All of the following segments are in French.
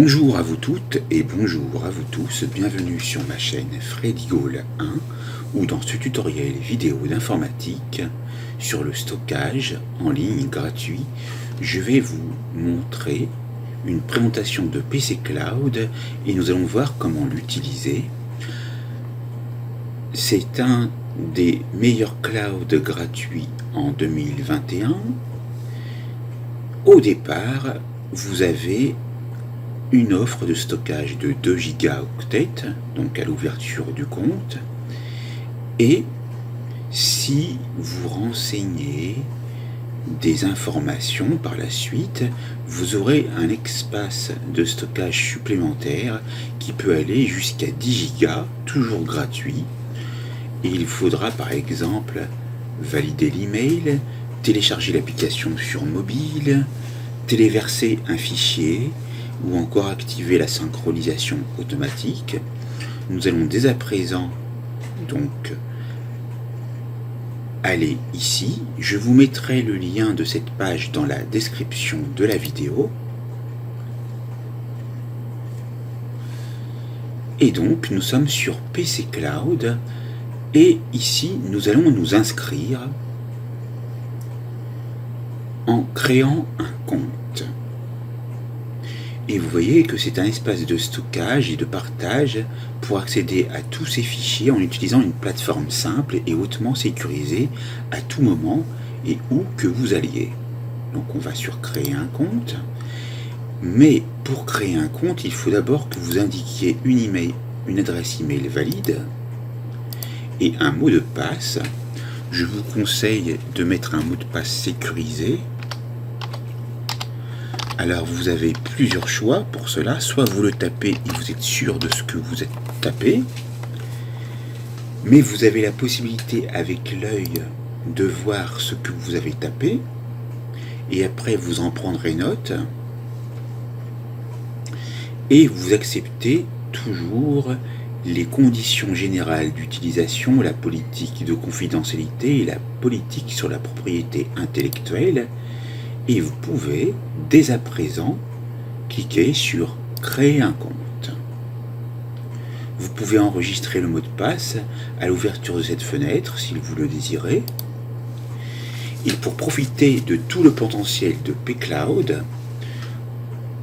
Bonjour à vous toutes et bonjour à vous tous, bienvenue sur ma chaîne Freddy Gall 1 où dans ce tutoriel vidéo d'informatique sur le stockage en ligne gratuit, je vais vous montrer une présentation de PC Cloud et nous allons voir comment l'utiliser. C'est un des meilleurs clouds gratuits en 2021. Au départ, vous avez une offre de stockage de 2 gigaoctets, donc à l'ouverture du compte, et si vous renseignez des informations par la suite, vous aurez un espace de stockage supplémentaire qui peut aller jusqu'à 10 gigas, toujours gratuit, et il faudra par exemple valider l'email, télécharger l'application sur mobile, téléverser un fichier, ou encore activer la synchronisation automatique. Nous allons dès à présent donc aller ici. Je vous mettrai le lien de cette page dans la description de la vidéo. Et donc nous sommes sur PC Cloud et ici nous allons nous inscrire en créant un compte. Et vous voyez que c'est un espace de stockage et de partage pour accéder à tous ces fichiers en utilisant une plateforme simple et hautement sécurisée à tout moment et où que vous alliez. Donc on va sur créer un compte. Mais pour créer un compte, il faut d'abord que vous indiquiez une adresse email valide et un mot de passe. Je vous conseille de mettre un mot de passe sécurisé. Alors vous avez plusieurs choix pour cela, soit vous le tapez et vous êtes sûr de ce que vous êtes tapé, mais vous avez la possibilité avec l'œil de voir ce que vous avez tapé, et après vous en prendrez note, et vous acceptez toujours les conditions générales d'utilisation, la politique de confidentialité et la politique sur la propriété intellectuelle. Et vous pouvez, dès à présent, cliquer sur « Créer un compte ». Vous pouvez enregistrer le mot de passe à l'ouverture de cette fenêtre, si vous le désirez. Et pour profiter de tout le potentiel de pCloud,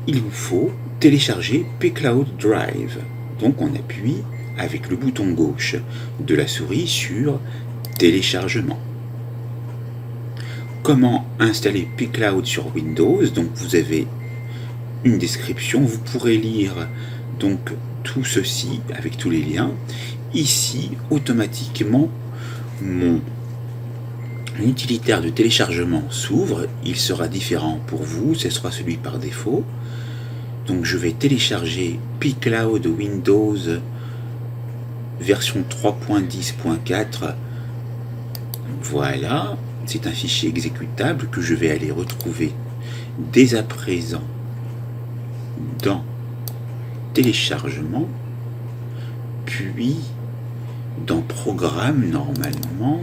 il vous faut télécharger pCloud Drive. Donc on appuie avec le bouton gauche de la souris sur « Téléchargement ». Comment installer pCloud sur Windows? Donc vous avez une description, vous pourrez lire donc tout ceci avec tous les liens. Ici, automatiquement, mon utilitaire de téléchargement s'ouvre. Il sera différent pour vous, ce sera celui par défaut. Donc je vais télécharger pCloud Windows version 3.10.4. Voilà. C'est un fichier exécutable que je vais aller retrouver dès à présent dans téléchargement, puis dans programme normalement,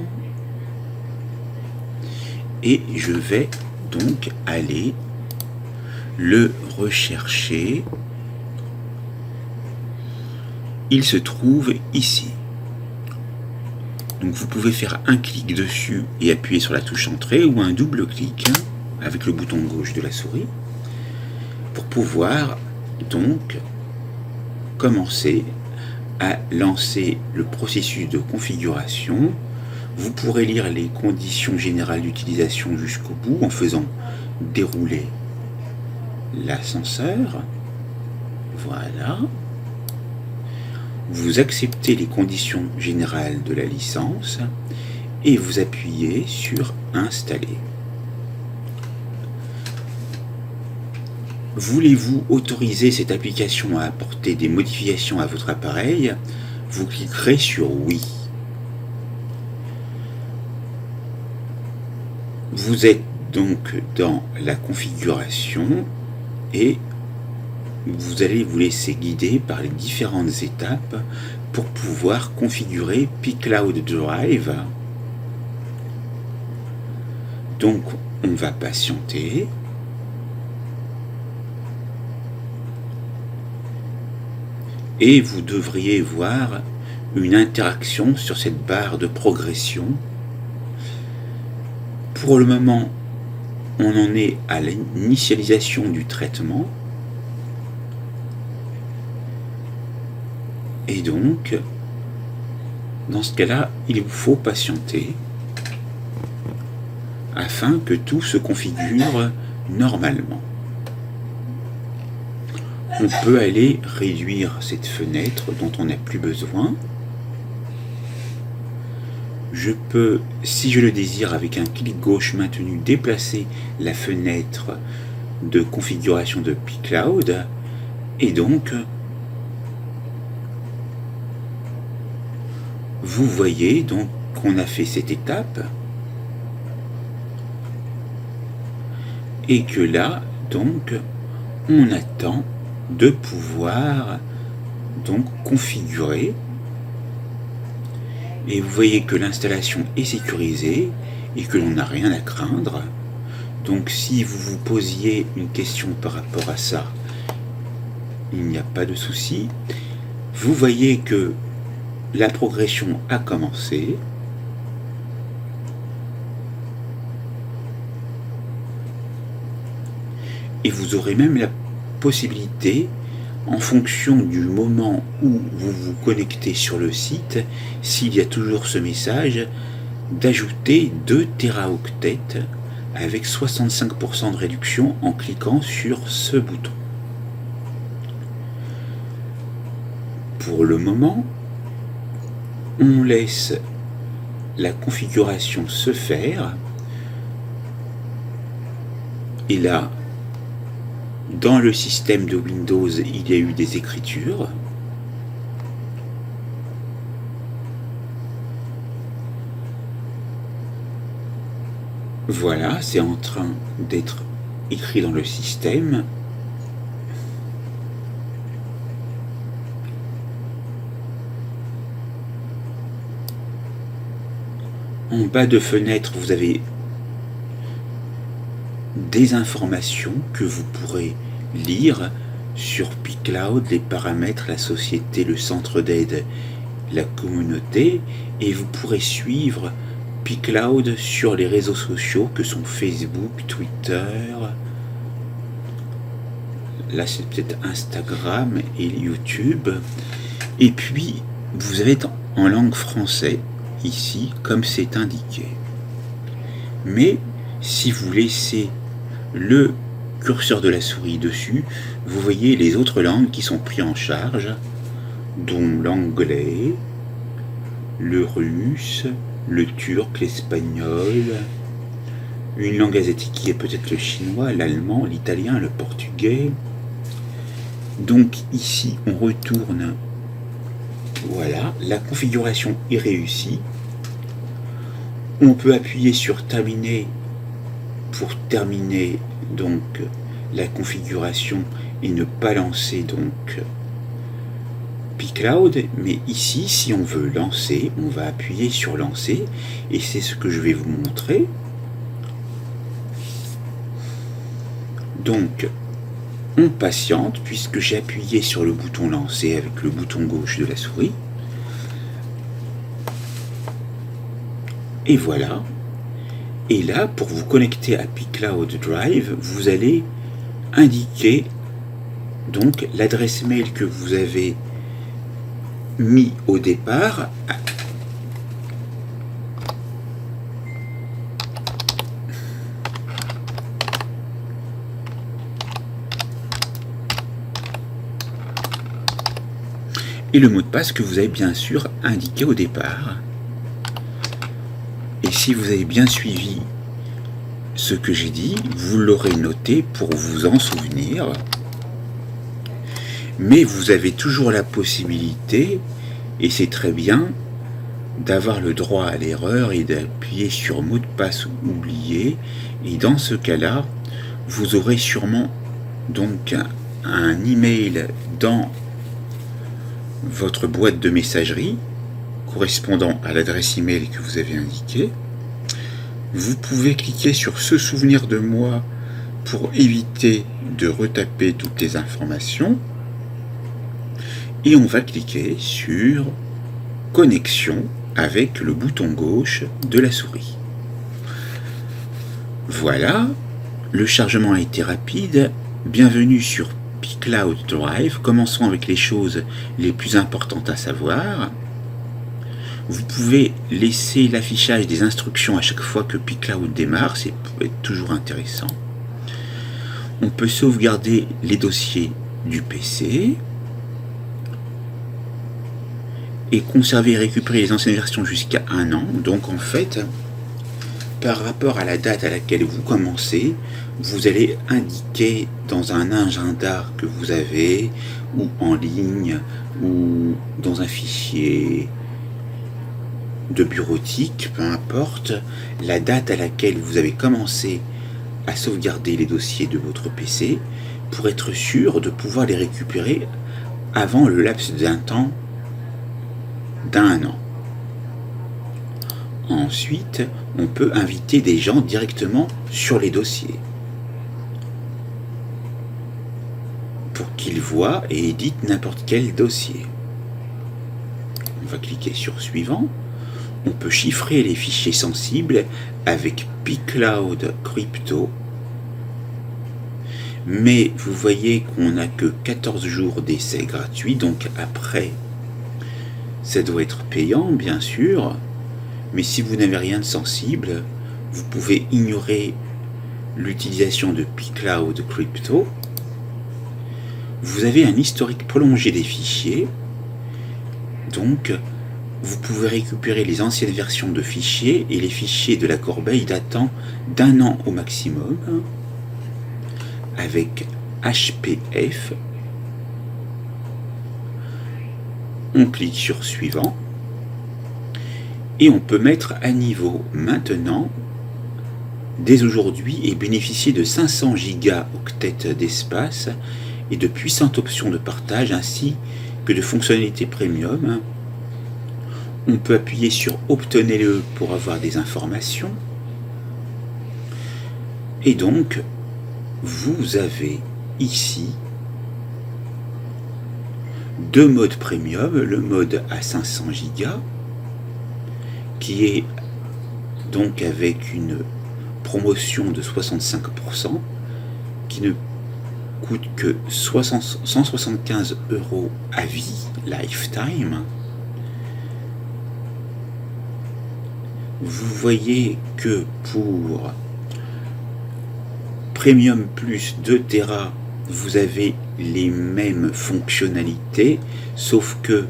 et je vais donc aller le rechercher. Il se trouve ici. Donc vous pouvez faire un clic dessus et appuyer sur la touche entrée ou un double clic avec le bouton gauche de la souris pour pouvoir donc commencer à lancer le processus de configuration. Vous pourrez lire les conditions générales d'utilisation jusqu'au bout en faisant dérouler l'ascenseur. Voilà. Vous acceptez les conditions générales de la licence et vous appuyez sur Installer. Voulez-vous autoriser cette application à apporter des modifications à votre appareil? Vous cliquerez sur Oui. Vous êtes donc dans la configuration et vous allez vous laisser guider par les différentes étapes pour pouvoir configurer pCloud Drive. Donc on va patienter. et vous devriez voir une interaction sur cette barre de progression. Pour le moment, on en est à l'initialisation du traitement. Et donc, dans ce cas-là, il vous faut patienter afin que tout se configure normalement. On peut aller réduire cette fenêtre dont on n'a plus besoin. Je peux, si je le désire, avec un clic gauche maintenu, déplacer la fenêtre de configuration de pCloud. Et donc, vous voyez donc qu'on a fait cette étape. Et que là, donc, on attend de pouvoir donc configurer. Et vous voyez que l'installation est sécurisée et que l'on n'a rien à craindre. Donc si vous vous posiez une question par rapport à ça, il n'y a pas de souci. Vous voyez que la progression a commencé. Et vous aurez même la possibilité, en fonction du moment où vous vous connectez sur le site, s'il y a toujours ce message, d'ajouter 2 téraoctets avec 65% de réduction en cliquant sur ce bouton. Pour le moment, on laisse la configuration se faire. Et là, dans le système de Windows, il y a eu des écritures. Voilà, c'est en train d'être écrit dans le système. En bas de fenêtre, vous avez des informations que vous pourrez lire sur pCloud, les paramètres, la société, le centre d'aide, la communauté, et vous pourrez suivre pCloud sur les réseaux sociaux que sont Facebook, Twitter, là c'est peut-être Instagram et YouTube. Et puis vous avez en langue française ici comme c'est indiqué. Mais si vous laissez le curseur de la souris dessus, vous voyez les autres langues qui sont prises en charge, dont l'anglais, le russe, le turc, l'espagnol, une langue asiatique qui est peut-être le chinois, l'allemand, l'italien, le portugais. Donc ici on retourne, voilà, la configuration est réussie. On peut appuyer sur terminer pour terminer donc la configuration et ne pas lancer donc pCloud, mais ici si on veut lancer, on va appuyer sur lancer et c'est ce que je vais vous montrer. Donc on patiente puisque j'ai appuyé sur le bouton lancer avec le bouton gauche de la souris. Et voilà. Et là, pour vous connecter à pCloud Drive, vous allez indiquer donc l'adresse mail que vous avez mis au départ. Et le mot de passe que vous avez bien sûr indiqué au départ. Et si vous avez bien suivi ce que j'ai dit, vous l'aurez noté pour vous en souvenir. Mais vous avez toujours la possibilité, et c'est très bien, d'avoir le droit à l'erreur et d'appuyer sur mot de passe oublié. Et dans ce cas-là, vous aurez sûrement donc un email dans votre boîte de messagerie correspondant à l'adresse email que vous avez indiquée. Vous pouvez cliquer sur se souvenir de moi pour éviter de retaper toutes les informations. et on va cliquer sur connexion avec le bouton gauche de la souris. Voilà, le chargement a été rapide. Bienvenue sur pCloud Drive. Commençons avec les choses les plus importantes à savoir. Vous pouvez laisser l'affichage des instructions à chaque fois que pCloud démarre, c'est peut être toujours intéressant. On peut sauvegarder les dossiers du PC et conserver et récupérer les anciennes versions jusqu'à 1 an. Donc en fait, par rapport à la date à laquelle vous commencez, vous allez indiquer dans un agenda que vous avez, ou en ligne, ou dans un fichier de bureautique, peu importe, la date à laquelle vous avez commencé à sauvegarder les dossiers de votre PC pour être sûr de pouvoir les récupérer avant le laps d'un temps d'1 an. Ensuite, on peut inviter des gens directement sur les dossiers pour qu'ils voient et éditent n'importe quel dossier. On va cliquer sur suivant. On peut chiffrer les fichiers sensibles avec pCloud Crypto, mais vous voyez qu'on n'a que 14 jours d'essai gratuit, donc après ça doit être payant bien sûr, mais si vous n'avez rien de sensible, vous pouvez ignorer l'utilisation de pCloud Crypto. Vous avez un historique prolongé des fichiers, donc vous pouvez récupérer les anciennes versions de fichiers et les fichiers de la corbeille datant d'1 an au maximum avec HPF. On clique sur suivant et on peut mettre à niveau maintenant dès aujourd'hui et bénéficier de 500 gigaoctets d'espace et de puissantes options de partage ainsi que de fonctionnalités premium. On peut appuyer sur obtenez-le pour avoir des informations. Et donc, vous avez ici 2 modes premium, le mode à 500 Go, qui est donc avec une promotion de 65%, qui ne coûte que 175 € à vie, lifetime. Vous voyez que pour Premium plus 2 Tera, vous avez les mêmes fonctionnalités, sauf que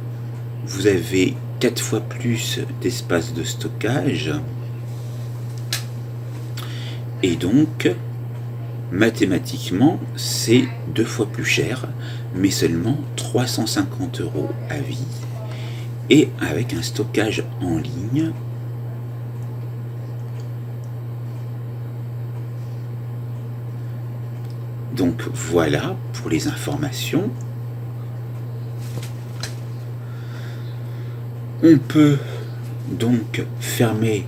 vous avez 4 fois plus d'espace de stockage. Et donc, mathématiquement, c'est 2 fois plus cher, mais seulement 350 € à vie, et avec un stockage en ligne. Donc voilà pour les informations. On peut donc fermer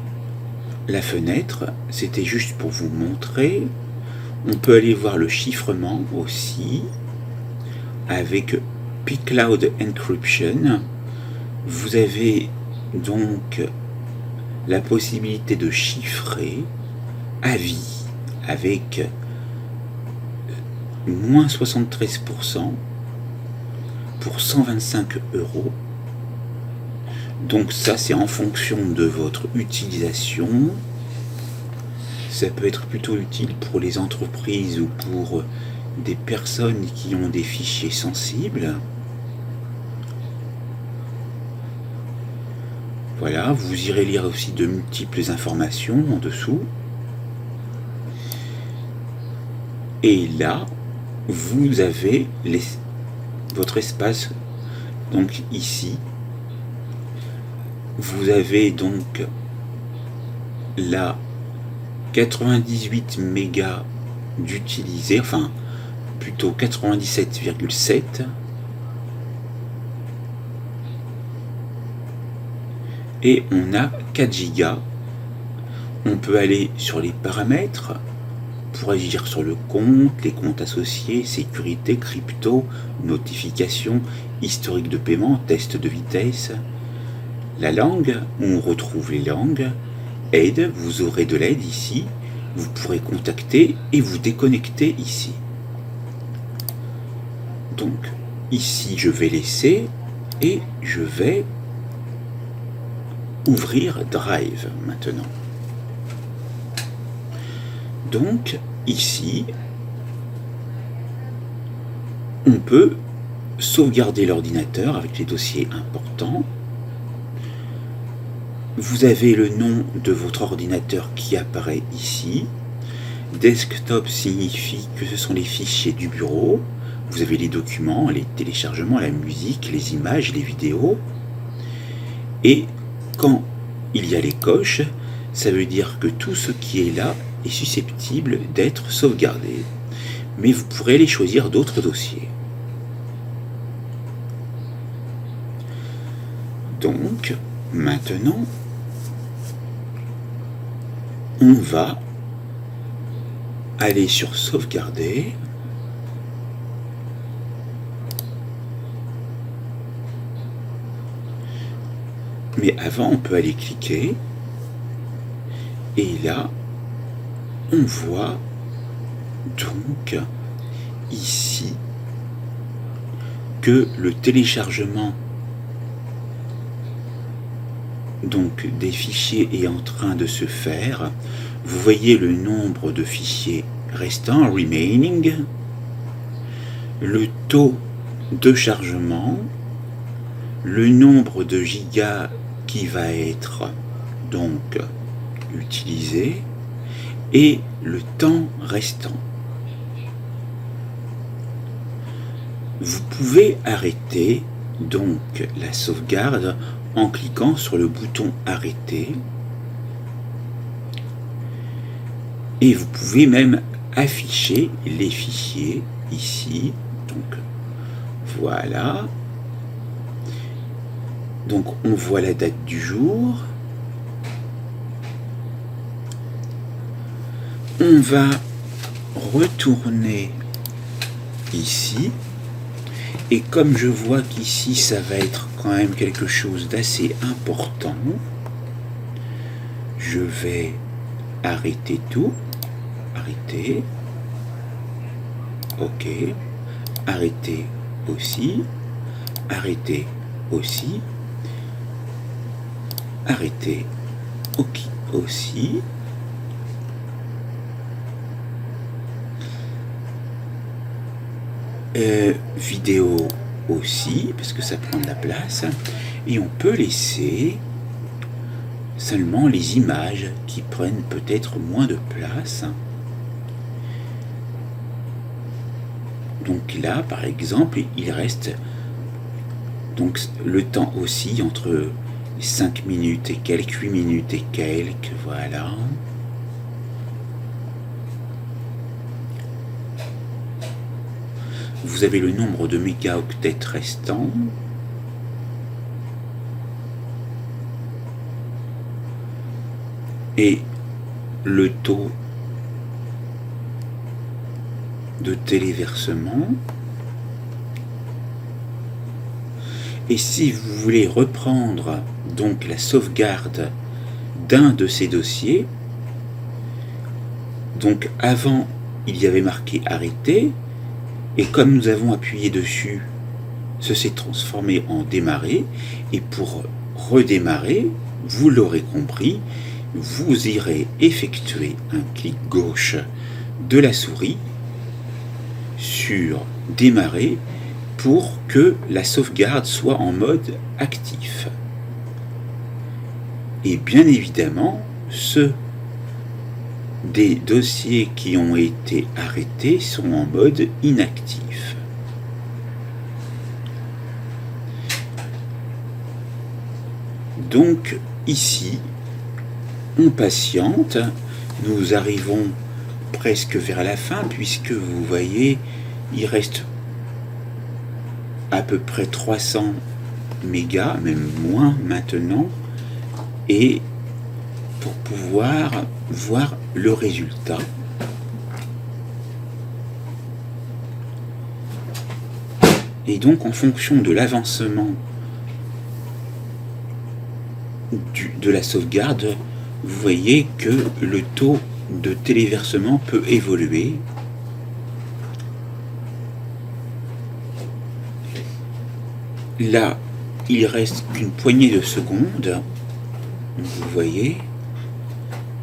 la fenêtre, c'était juste pour vous montrer. On peut aller voir le chiffrement aussi avec pCloud Encryption. Vous avez donc la possibilité de chiffrer à vie avec moins 73% pour 125 €. Donc ça, c'est en fonction de votre utilisation. Ça peut être plutôt utile pour les entreprises ou pour des personnes qui ont des fichiers sensibles. Voilà, vous irez lire aussi de multiples informations en dessous. Et là, vous avez votre espace, donc ici, vous avez donc là 98 mégas d'utilisés, enfin plutôt 97,7, et on a 4 gigas. On peut aller sur les paramètres pour agir sur le compte, les comptes associés, sécurité, crypto, notification, historique de paiement, test de vitesse. La langue, où on retrouve les langues. Aide, vous aurez de l'aide ici. Vous pourrez contacter et vous déconnecter ici. Donc, ici, je vais laisser et je vais ouvrir Drive maintenant. Donc, ici, on peut sauvegarder l'ordinateur avec les dossiers importants. Vous avez le nom de votre ordinateur qui apparaît ici. Desktop signifie que ce sont les fichiers du bureau. Vous avez les documents, les téléchargements, la musique, les images, les vidéos. Et quand il y a les coches, ça veut dire que tout ce qui est là est susceptible d'être sauvegardé. Mais vous pourrez aller choisir d'autres dossiers. Donc, maintenant, on va aller sur sauvegarder. Mais avant, on peut aller cliquer. Et là, on voit donc ici que le téléchargement donc des fichiers est en train de se faire. Vous voyez le nombre de fichiers restants, remaining, le taux de chargement, le nombre de gigas qui va être donc utilisé et le temps restant. Vous pouvez arrêter donc la sauvegarde en cliquant sur le bouton arrêter, et vous pouvez même afficher les fichiers ici. Donc voilà, donc on voit la date du jour. On va retourner ici. Et comme je vois qu'ici, ça va être quand même quelque chose d'assez important, je vais arrêter tout. Arrêter. OK. Arrêter aussi. Arrêter aussi. Arrêter. OK aussi. Vidéo aussi, parce que ça prend de la place, et on peut laisser seulement les images qui prennent peut-être moins de place. Donc là, par exemple, il reste donc le temps aussi entre 5 minutes et quelques, 8 minutes et quelques, voilà. Vous avez le nombre de mégaoctets restants. Et le taux de téléversement. Et si vous voulez reprendre donc la sauvegarde d'un de ces dossiers, donc avant il y avait marqué arrêter, et comme nous avons appuyé dessus, ce s'est transformé en démarrer, et pour redémarrer, vous l'aurez compris, vous irez effectuer un clic gauche de la souris sur démarrer pour que la sauvegarde soit en mode actif. Et bien évidemment, ceux des dossiers qui ont été arrêtés sont en mode inactif. Donc ici, on patiente, nous arrivons presque vers la fin puisque vous voyez, il reste à peu près 300 mégas, même moins maintenant, et pour pouvoir voir le résultat. Et donc en fonction de l'avancement de la sauvegarde, vous voyez que le taux de téléversement peut évoluer. Là, il reste qu'une poignée de secondes. Vous voyez,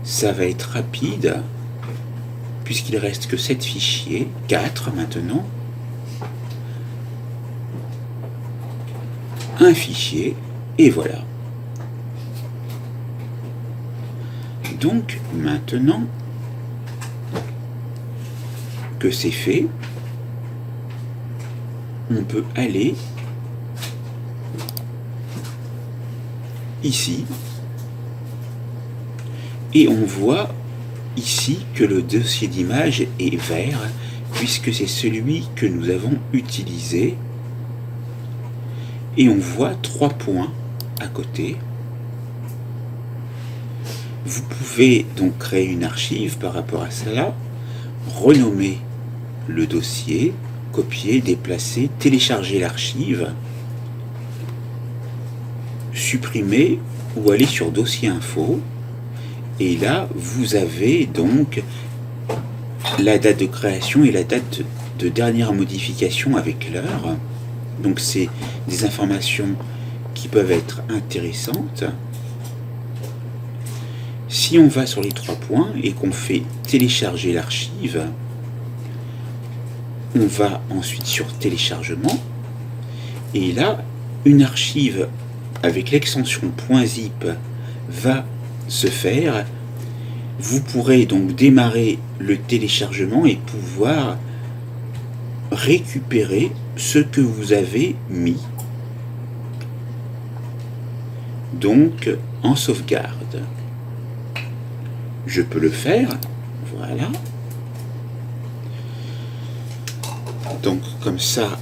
ça va être rapide, puisqu'il reste que 7 fichiers, 4 maintenant. Un fichier, et voilà. Donc, maintenant que c'est fait, on peut aller ici, et on voit ici que le dossier d'image est vert, puisque c'est celui que nous avons utilisé, et on voit 3 points à côté. Vous pouvez donc créer une archive par rapport à cela, renommer le dossier, copier, déplacer, télécharger l'archive, supprimer ou aller sur dossier info, et là vous avez donc la date de création et la date de dernière modification avec l'heure. Donc c'est des informations qui peuvent être intéressantes. Si on va sur les 3 points et qu'on fait télécharger l'archive, on va ensuite sur téléchargement, et là une archive avec l'extension .zip va se faire. Vous pourrez donc démarrer le téléchargement et pouvoir récupérer ce que vous avez mis donc en sauvegarde. Je peux le faire, voilà. Donc comme ça,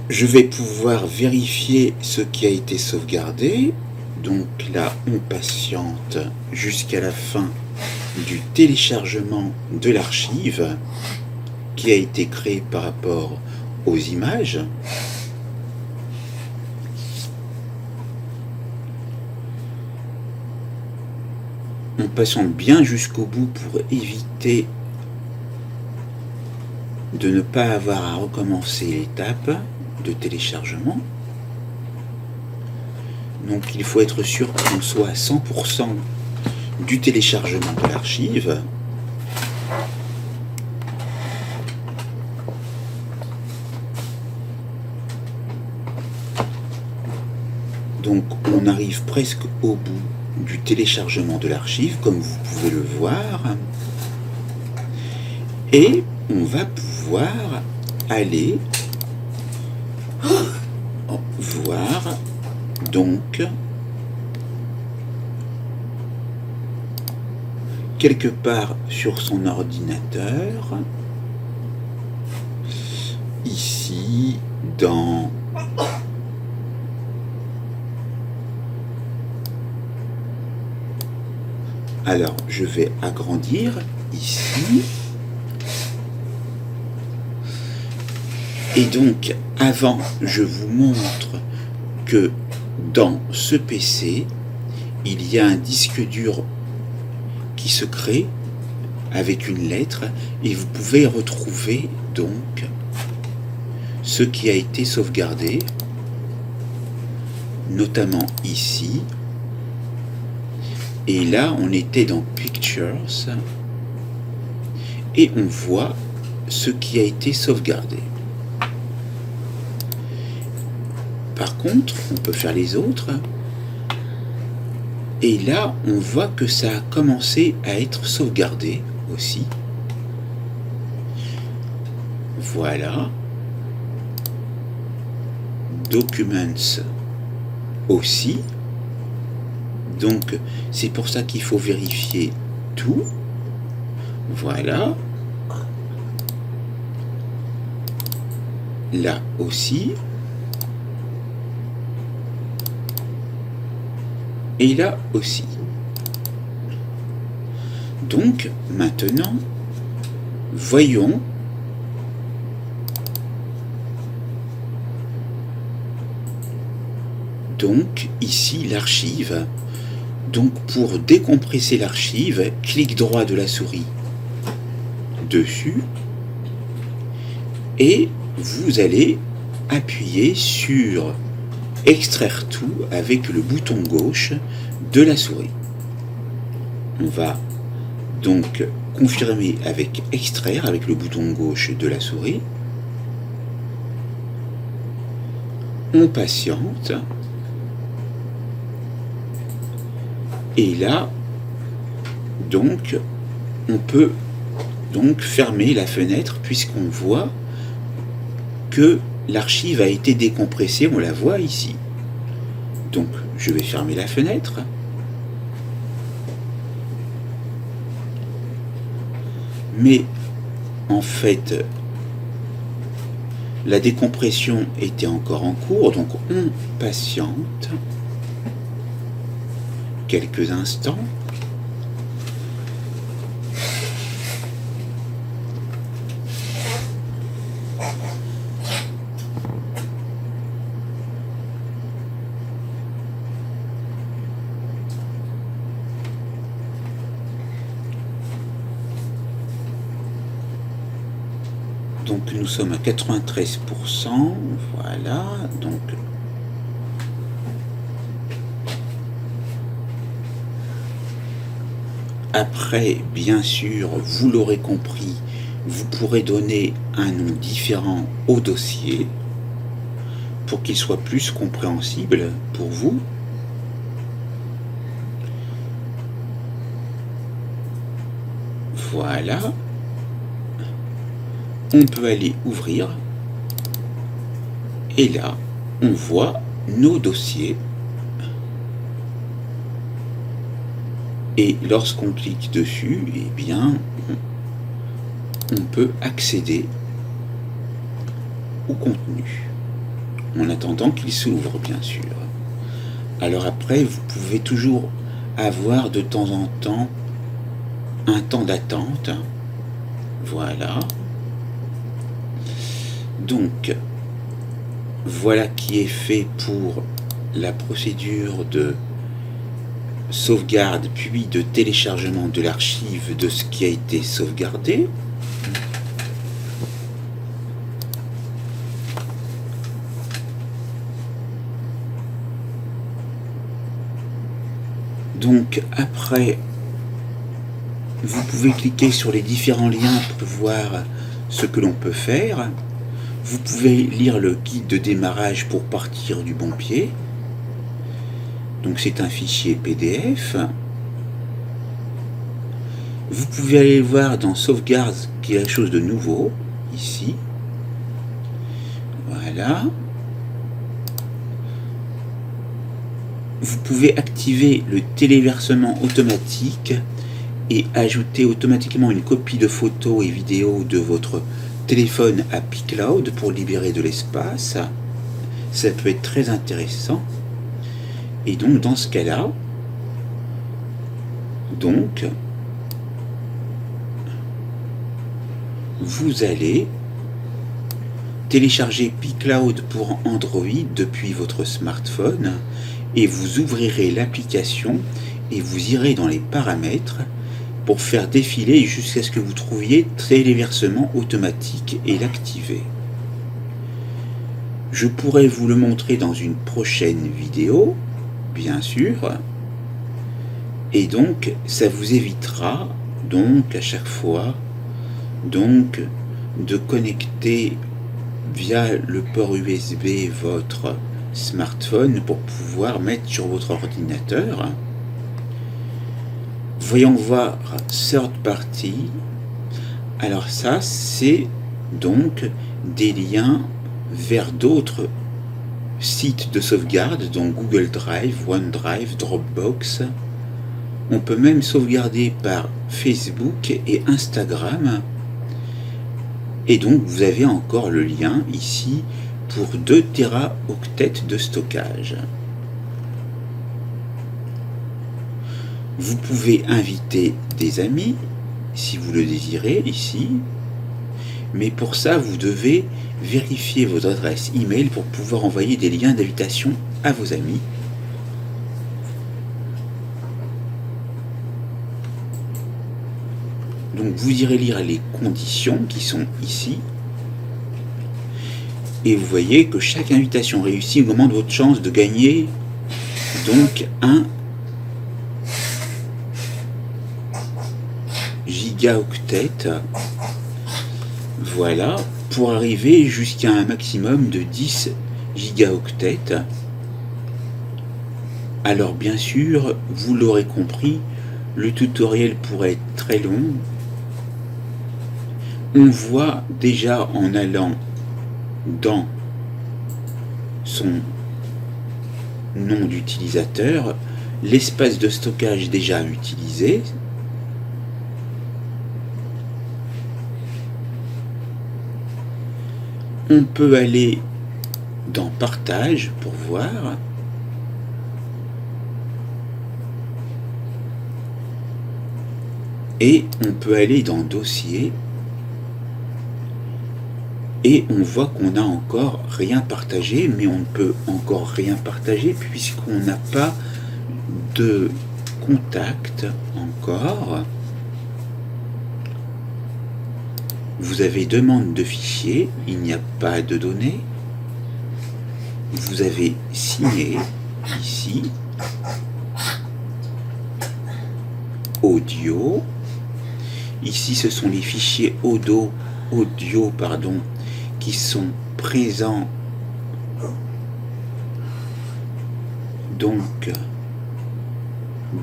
je vais pouvoir vérifier ce qui a été sauvegardé. Donc là, on patiente jusqu'à la fin du téléchargement de l'archive qui a été créée par rapport aux images. On patiente bien jusqu'au bout pour éviter de ne pas avoir à recommencer l'étape de téléchargement. Donc il faut être sûr qu'on soit à 100% du téléchargement de l'archive. Donc on arrive presque au bout du téléchargement de l'archive, comme vous pouvez le voir. Et on va pouvoir aller voir donc quelque part sur son ordinateur, ici dans alors je vais agrandir ici. Et donc, avant, je vous montre que dans ce PC, il y a un disque dur qui se crée avec une lettre et vous pouvez retrouver donc ce qui a été sauvegardé, notamment ici. Et là, on était dans Pictures et on voit ce qui a été sauvegardé. Par contre, on peut faire les autres. Et là, on voit que ça a commencé à être sauvegardé aussi. Voilà. Documents aussi. Donc, c'est pour ça qu'il faut vérifier tout. Voilà. Là aussi. Et là aussi. Donc, maintenant, voyons donc ici l'archive. Donc pour décompresser l'archive, clic droit de la souris dessus et vous allez appuyer sur extraire tout avec le bouton gauche de la souris. On va donc confirmer avec extraire avec le bouton gauche de la souris. On patiente. Et là, donc, on peut donc fermer la fenêtre puisqu'on voit que l'archive a été décompressée, on la voit ici. Donc, je vais fermer la fenêtre. Mais, en fait, la décompression était encore en cours, donc on patiente quelques instants. Donc nous sommes à 93%, voilà, donc après, bien sûr, vous l'aurez compris, vous pourrez donner un nom différent au dossier pour qu'il soit plus compréhensible pour vous. Voilà. On peut aller ouvrir et là, on voit nos dossiers. Et lorsqu'on clique dessus, eh bien, on peut accéder au contenu, en attendant qu'il s'ouvre, bien sûr. Alors après, vous pouvez toujours avoir de temps en temps un temps d'attente. Voilà. Donc, voilà qui est fait pour la procédure de sauvegarde puis de téléchargement de l'archive de ce qui a été sauvegardé. Donc après, vous pouvez cliquer sur les différents liens pour voir ce que l'on peut faire. Vous pouvez lire le guide de démarrage pour partir du bon pied. Donc c'est un fichier PDF. Vous pouvez aller voir dans sauvegarde qu'il y a quelque chose de nouveau, ici. Voilà. Vous pouvez activer le téléversement automatique et ajouter automatiquement une copie de photos et vidéos de votre téléphone à pCloud pour libérer de l'espace. Ça peut être très intéressant. Et donc dans ce cas-là, donc vous allez télécharger pCloud pour Android depuis votre smartphone et vous ouvrirez l'application et vous irez dans les paramètres pour faire défiler jusqu'à ce que vous trouviez téléversement automatique et l'activer. Je pourrais vous le montrer dans une prochaine vidéo, bien sûr, et donc ça vous évitera donc à chaque fois donc de connecter via le port USB votre smartphone pour pouvoir mettre sur votre ordinateur. Voyons voir third party. Alors ça c'est donc des liens vers d'autres sites de sauvegarde, donc Google Drive, OneDrive, Dropbox. On peut même sauvegarder par Facebook et Instagram. Et donc vous avez encore le lien ici pour 2 téraoctets de stockage. Vous pouvez inviter des amis si vous le désirez ici. Mais pour ça, vous devez vérifier votre adresse email pour pouvoir envoyer des liens d'invitation à vos amis. Donc vous irez lire les conditions qui sont ici. Et vous voyez que chaque invitation réussie augmente votre chance de gagner donc un gigaoctet. Voilà, pour arriver jusqu'à un maximum de 10 gigaoctets. Alors bien sûr, vous l'aurez compris, le tutoriel pourrait être très long. On voit déjà en allant dans son nom d'utilisateur l'espace de stockage déjà utilisé. On peut aller dans Partage pour voir. Et on peut aller dans Dossier. Et on voit qu'on n'a encore rien partagé, mais on ne peut encore rien partager puisqu'on n'a pas de contact encore. Vous avez demande de fichier, il n'y a pas de données. Vous avez signé ici. Audio. Ici, ce sont les fichiers audio, qui sont présents donc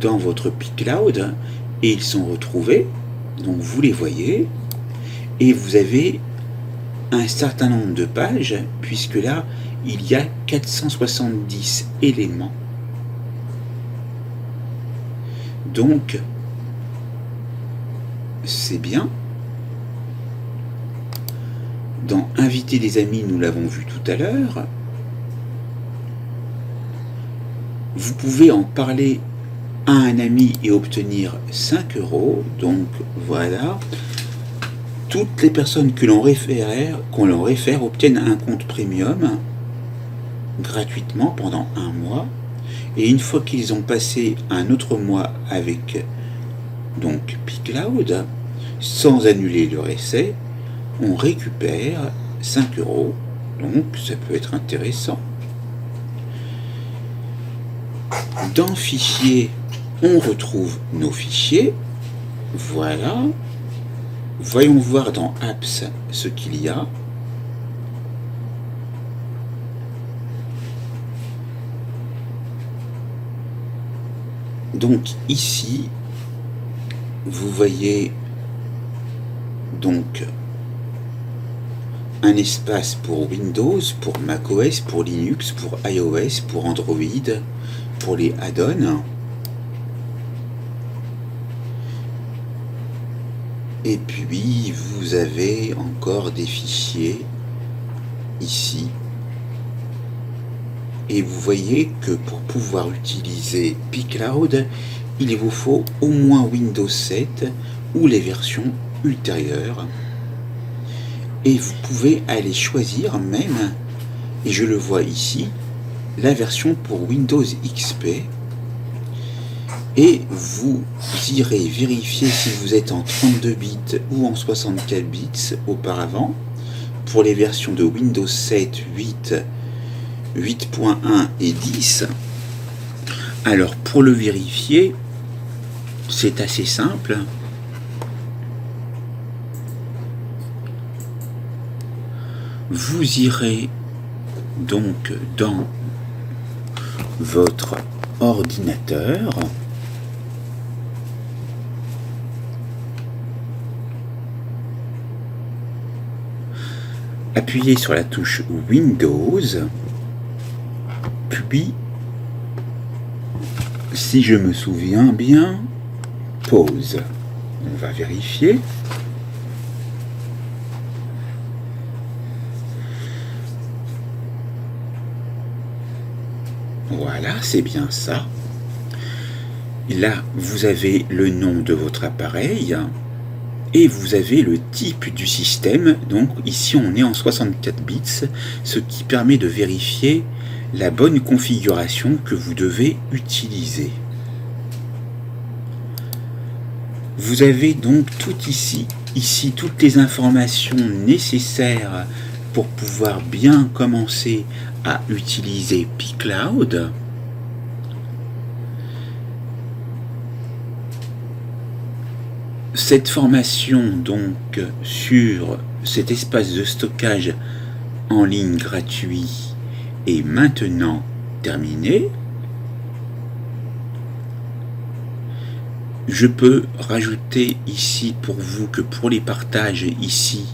dans votre pCloud et ils sont retrouvés. Donc vous les voyez. Et vous avez un certain nombre de pages, puisque là, il y a 470 éléments. Donc, c'est bien. Dans Inviter des amis, nous l'avons vu tout à l'heure. Vous pouvez en parler à un ami et obtenir 5 €. Donc, voilà. Toutes les personnes qu'on l'on réfère obtiennent un compte premium gratuitement pendant 1 mois. Et une fois qu'ils ont passé un autre mois avec donc pCloud, sans annuler leur essai, on récupère 5 €. Donc ça peut être intéressant. Dans Fichiers, on retrouve nos fichiers. Voilà. Voyons voir dans Apps ce qu'il y a. Donc ici, vous voyez donc un espace pour Windows, pour macOS, pour Linux, pour iOS, pour Android, pour les add-ons. Et puis, vous avez encore des fichiers ici. Et vous voyez que pour pouvoir utiliser pCloud, il vous faut au moins Windows 7 ou les versions ultérieures. Et vous pouvez aller choisir même, et je le vois ici, la version pour Windows XP. Et vous irez vérifier si vous êtes en 32 bits ou en 64 bits auparavant. Pour les versions de Windows 7, 8, 8.1 et 10. Alors pour le vérifier, c'est assez simple. Vous irez donc dans votre ordinateur. Appuyez sur la touche Windows, puis, si je me souviens bien, pause. On va vérifier. Voilà, c'est bien ça. Là, vous avez le nom de votre appareil. et vous avez le type du système. Donc ici on est en 64 bits, ce qui permet de vérifier la bonne configuration que vous devez utiliser. Vous avez donc tout ici toutes les informations nécessaires pour pouvoir bien commencer à utiliser pCloud. Cette formation donc sur cet espace de stockage en ligne gratuit est maintenant terminée. Je peux rajouter ici pour vous que pour les partages ici,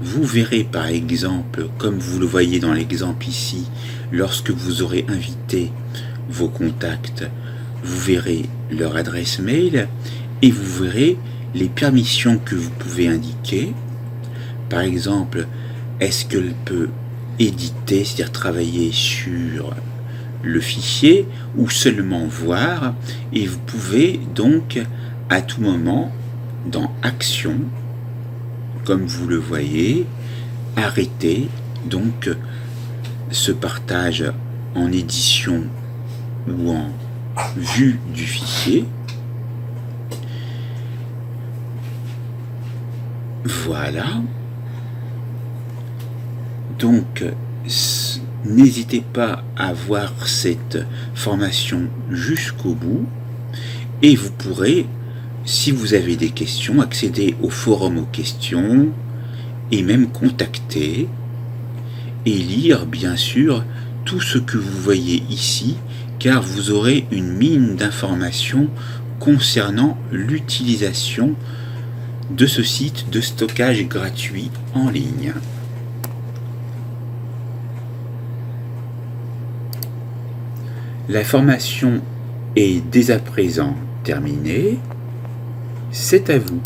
vous verrez par exemple, comme vous le voyez dans l'exemple ici, lorsque vous aurez invité vos contacts, vous verrez leur adresse mail et vous verrez les permissions que vous pouvez indiquer. Par exemple, est-ce qu'elle peut éditer, c'est-à-dire travailler sur le fichier, ou seulement voir, et vous pouvez donc à tout moment dans Action, comme vous le voyez, arrêter donc ce partage en édition ou en vue du fichier. Voilà. Donc, n'hésitez pas à voir cette formation jusqu'au bout et vous pourrez, si vous avez des questions, accéder au forum aux questions et même contacter et lire bien sûr tout ce que vous voyez ici, car vous aurez une mine d'informations concernant l'utilisation de ce site de stockage gratuit en ligne. La formation est dès à présent terminée. C'est à vous.